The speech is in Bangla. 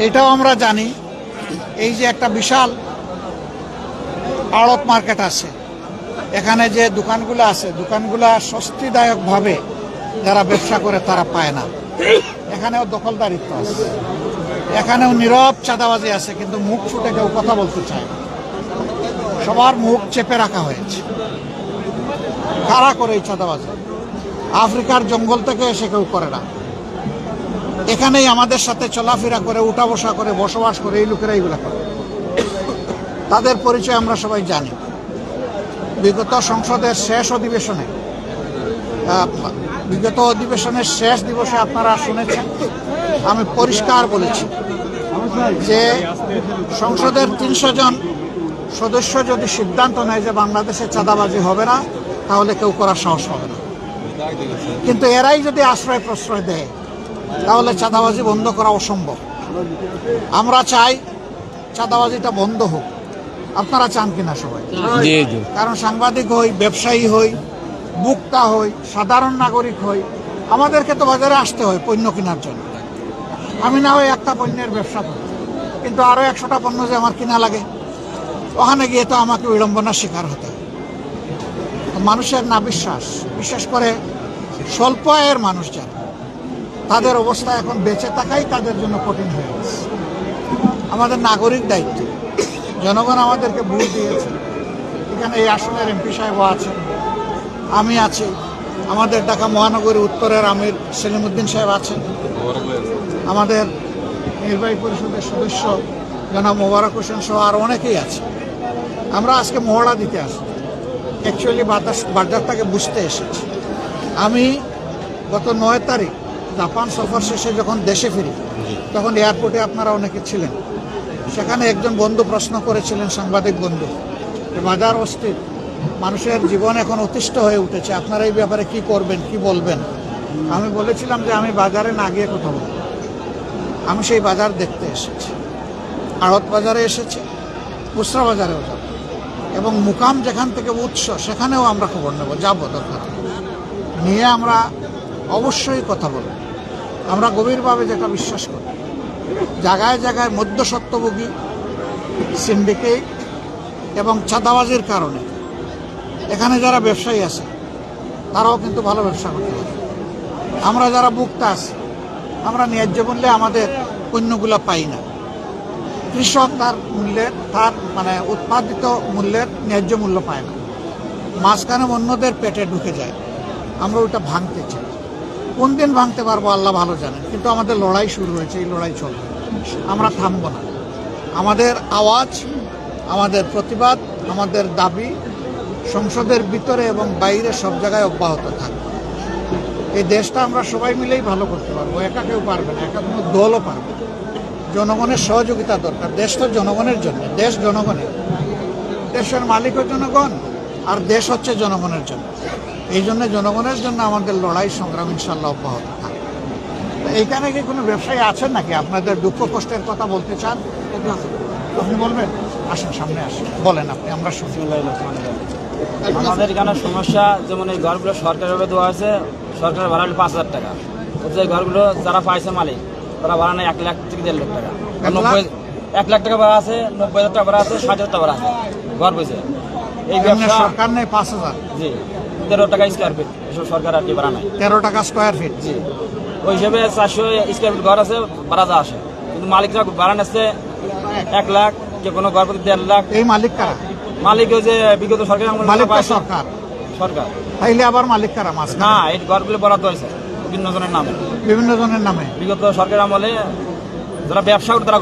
এটাও আমরা জানি, এই যে একটা বিশাল আড়ত মার্কেট আছে, এখানে যে দোকানগুলো আছে, দোকানগুলো স্বস্তিদায়কভাবে যারা ব্যবসা করে তারা পায় না। এখানেও দখলদারিত্ব আছে, এখানেও নীরব চাঁদাবাজি আছে, কিন্তু মুখ ফুটে কেউ কথা বলতে চায় না। সবার মুখ চেপে রাখা হয়েছে। কারা করে এই চাঁদাবাজি? আফ্রিকার জঙ্গল থেকে এসে কেউ করে না, এখানেই আমাদের সাথে চলাফেরা করে, উঠা বসা করে, বসবাস করে এই লোকেরা এইগুলা করে। তাদের পরিচয় আমরা সবাই জানি। বিগত সংসদের শেষ অধিবেশনে, শেষ দিবসে আপনারা শুনেছেন, আমি পরিষ্কার বলেছি যে সংসদের 300 জন সদস্য যদি সিদ্ধান্ত নেয় যে বাংলাদেশে চাঁদাবাজি হবে না, তাহলে কেউ করার সাহস হবে না। কিন্তু এরাই যদি আশ্রয় প্রশ্রয় দেয়, তাহলে চাঁদাবাজি বন্ধ করা অসম্ভব। আমরা চাই চাঁদাবাজিটা বন্ধ হোক। আপনারা চান কিনা সবাই? কারণ সাংবাদিক হই, ব্যবসায়ী হই, ভোক্তা হই, সাধারণ নাগরিক হই, আমাদেরকে তো বাজারে আসতে হয় পণ্য কেনার জন্য। আমি না হয় একটা পণ্যের ব্যবসা করি, কিন্তু আরো 100টা পণ্য যে আমার কিনা লাগে, ওখানে গিয়ে তো আমাকে বিড়ম্বনার শিকার হতে হয়। মানুষের না বিশ্বাস, বিশেষ করে স্বল্প আয়ের মানুষ যারা, তাদের অবস্থা এখন বেঁচে থাকাই তাদের জন্য কঠিন হয়ে গেছে। আমাদের নাগরিক দায়িত্ব, জনগণ আমাদেরকে ভোট দিয়েছে। এখানে এই আসনের এমপি সাহেবও আছেন, আমি আছি, আমাদের ঢাকা মহানগরী উত্তরের আমির সেলিমউদ্দিন সাহেব আছেন, আমাদের নির্বাহী পরিষদের সদস্য জনাব মোবারক হোসেন সহ আর অনেকেই আছে। আমরা আজকে মহড়া দিতে আসি, অ্যাকচুয়ালি বাজারটাকে বুঝতে এসেছি। আমি গত 9 তারিখ জাপান সফর শেষে যখন দেশে ফিরি, তখন এয়ারপোর্টে আপনারা অনেকে ছিলেন। সেখানে একজন বন্ধু প্রশ্ন করেছিলেন, সাংবাদিক বন্ধু, যে বাজার অস্থির, মানুষের জীবন এখন অতিষ্ঠ হয়ে উঠেছে, আপনারা এই ব্যাপারে কি করবেন, কি বলবেন? আমি বলেছিলাম যে আমি বাজারে না গিয়ে কথা বলব। আমি সেই বাজার দেখতে এসেছি, আড়ত বাজারে এসেছি, খুচরা বাজারেও যাব, এবং মুকাম যেখান থেকে উৎস সেখানেও আমরা খবর নেব, যাব, দরকার নিয়ে আমরা অবশ্যই কথা বলব। আমরা গভীরভাবে যেটা বিশ্বাস করি, জায়গায় জায়গায় মধ্যস্বত্বভোগী, সিন্ডিকেট এবং চাঁদাবাজির কারণে এখানে যারা ব্যবসায়ী আছে তারাও কিন্তু ভালো ব্যবসা করতে পারে। আমরা যারা ভোক্তা আছি, আমরা ন্যায্য মূল্যে আমাদের পণ্যগুলো পাই না। কৃষক তার উৎপাদিত মূল্যের ন্যায্য মূল্য পায় না, মাঝখানে অন্যদের পেটে ঢুকে যায়। আমরা ওটা ভাঙতে চাই। কোন দিন ভাঙতে পারবো আল্লাহ ভালো জানেন, কিন্তু আমাদের লড়াই শুরু হয়েছে, এই লড়াই চলবে, আমরা থামবো না। আমাদের আওয়াজ, আমাদের প্রতিবাদ, আমাদের দাবি সংসদের ভিতরে এবং বাইরে সব জায়গায় অব্যাহত থাকবে। এই দেশটা আমরা সবাই মিলেই ভালো করতে পারবো, একা কেউ পারবে না, একা কোনো দলও পারবে না। জনগণের সহযোগিতা দরকার। দেশ তো জনগণের জন্য, দেশ জনগণের, দেশের মালিকও জনগণ, আর দেশ হচ্ছে জনগণের জন্য। এই জন্য জনগণের জন্য আমাদের লড়াই সংগ্রাম ইনশাল্লাহ অব্যাহত থাকবে। এইখানে কি কোনো ব্যবসায়ী আছেন নাকি আপনাদের দুঃখ কষ্টের কথা বলতে চান? আপনি বলবেন, আসেন, সামনে আসেন, বলেন আপনি, আমরা শুনি। আমাদের এখানে সমস্যা, যেমন এই ঘরগুলো সরকারের দেওয়া আছে, সরকারের ভাড়া হলো 5,000 টাকা। এই ঘরগুলো যারা পাইছে মালিক, তারা ভাড়া নেয় 1 লাখ থেকে 1.5 লাখ টাকা। 1 লাখ টাকা ভাড়া আছে, 90,000 টাকা ভাড়া আছে, 60,000 টাকা ভাড়া আছে ঘর বসে। এই ব্যবসা সরকার নেই 5,000, জি, 13 টাকা স্কোয়ার ফিট, এসব সরকার আর কি ভাড়া নেয়। 13 টাকা স্কোয়ার ফিট, জি। ওই হিসেবে 400 স্কোয়ার ফিট ঘর আছে, ভাড়া যা আসে, কিন্তু মালিকরা ভাড়া নিচ্ছে 1 লাখ, যে কোনো ঘর প্রতি 1.5 লাখ। এই মালিক কারা? মালিক ওই যে বিগত সরকার সরকার। তাইলে আবার মালিক কারা? না, এই ঘরগুলো বরাদ্দ হয়েছে বিভিন্ন জনের নামে, বিভিন্ন জনের নামে। বিগত সরকার আমলে যারা ব্যবসা করে তারা